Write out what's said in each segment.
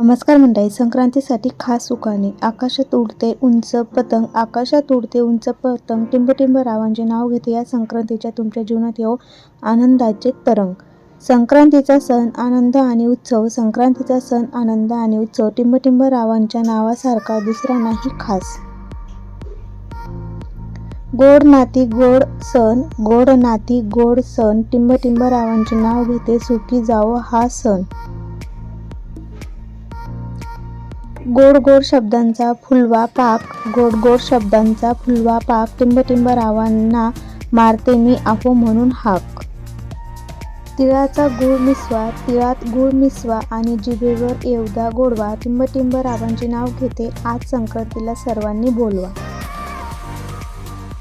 नमस्कार मंडळी, संक्रांतीसाठी खास उखाणे. आकाशात उडते उंच पतंग, आकाशात उडते उंच पतंग, टिंब रावांचे नाव घेते. या संक्रांतीच्या तुमच्या जीवनात येवो आनंदाचे तरंग. संक्रांतीचा सण आनंद आणि उत्सव, संक्रांतीचा सण आनंद आणि उत्सव. टिंब रावांच्या नावासारखा दुसरा नाही खास. गोड नाती गोड सण, गोड नाती गोड सण, टिंब रावांचे नाव घेते. सुखी जावो हा सण. गोड गोड शब्दांचा फुलवा पाक, गोड गोड शब्दांचा फुलवा पाक, टिंब रावांना मारते मी आहो म्हणून हाक. तिळाचा गूळ मिसवा, तिळात गूळ मिसवा आणि जिभेवर येऊद्या गोडवा. टिंब रावांचे नाव घेते. आज संक्रांतीला सर्वांनी बोलवा.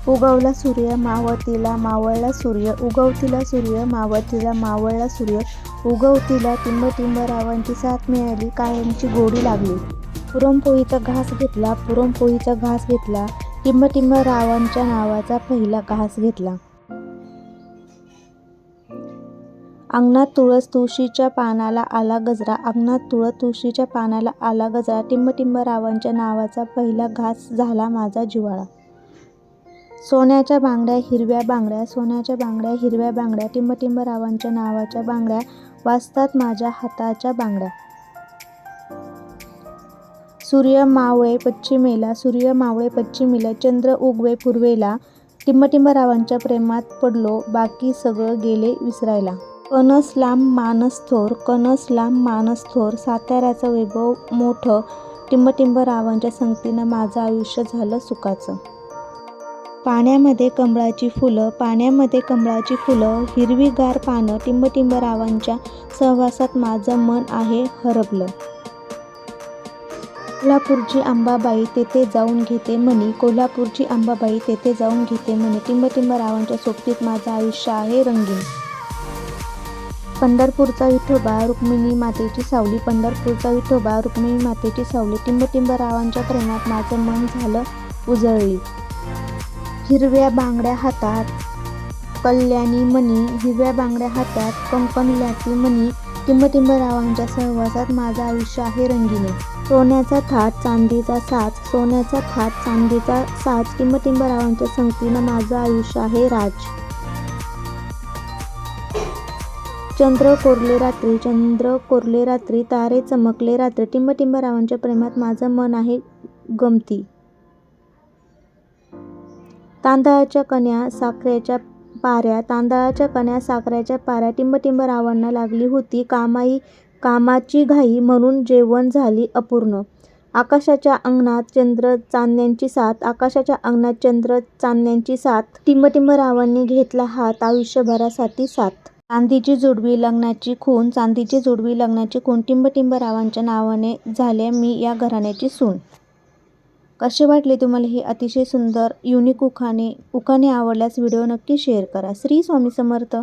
उगवला सूर्य मावळतीला मावळला सूर्य, उगवतीला सूर्य मावळतीला मावळला सूर्य, उगवतीला टिंब रावांची साथ मिळाली, कायमची गोडी लागली. पुरणपोळीचा घास घेतला, पुरणपोळीचा घास घेतला, टिंब रावांच्या नावाचा पहिला घास घेतला. अंगणात तुळस तुळशीच्या पानाला आला गजरा, अंगणात तुळस तुळशीच्या पानाला आला गजरा, टिंब रावांच्या नावाचा पहिला घास झाला माझा जिव्हाळा. सोन्याच्या बांगड्या हिरव्या बांगड्या, सोन्याच्या बांगड्या हिरव्या बांगड्या, टिंब रावांच्या नावाच्या बांगड्या वाजतात माझ्या हाताच्या बांगड्या. सूर्य मावळे पश्चिमेला, सूर्य मावळे पश्चिमेला, चंद्र उगवे पूर्वेला, टिंब रावांच्या प्रेमात पडलो, बाकी सगळं गेले विसरायला. कणस लांब मानस थोर, कणस लांब मानस थोर, साताऱ्याचं वैभव मोठं, टिंब रावांच्या संगतीनं माझं आयुष्य झालं सुखाचं. पाण्यामध्ये कमळाची फुलं, पाण्यामध्ये कमळाची फुलं, हिरवीगार पानं, टिंब रावांच्या सहवासात माझं मन आहे हरपलं. कोल्हापूरची अंबाबाई तेथे जाऊन घेते मनी, कोल्हापूरची अंबाबाई तेथे जाऊन घेते मनी, टिंब रावांच्या सोबतीत माझं आयुष्य आहे रंगीन. पंढरपूरचा विठोबा रुक्मिणी मातेची सावली, पंढरपूरचा विठोबा रुक्मिणी मातेची सावली, टिंब रावांच्या प्रेमात माझं मन झालं उजळली. हिरव्या बांगड्या हातात कल्याणी मणी, हिरव्या बांगड्या हातात कंकणल्याची मणी, टिंब रावांच्या सहवासात माझं आयुष्य आहे रंगीने. सोन्याचा थाट चांदीचा साच, सोन्याचा थाट चांदीचा साच, टिंब रावांच्या संगतीनं माझं आयुष्य आहे राज. चंद्र कोरले रात्री, चंद्र कोरले रात्री, तारे चमकले रात्री, टिंब रावांच्या प्रेमात माझं मन आहे गमती. तांदळाच्या कण्या साखरेच्या पाऱ्या, तांदळाच्या कण्या साखरेच्या पाऱ्या, टिंब रावांना लागली होती कामाची घाई म्हणून जेवण झाली अपूर्ण. आकाशाच्या अंगणात चंद्र चांदण्यांची साथ, आकाशाच्या अंगणात चंद्र चांदण्यांची साथ, टिंब रावांनी घेतला हात आयुष्यभरासाठी साथ. चांदीची जोडवी लग्नाची खून, चांदीची जोडवी लग्नाची खून, टिंब रावांच्या नावाने झाल्या मी या घराण्याची सून. कसे वाटले तुम्हाला हे अतिशय सुंदर युनिक उखाणे आवडल्यास व्हिडिओ नक्की शेअर करा. श्री स्वामी समर्थ.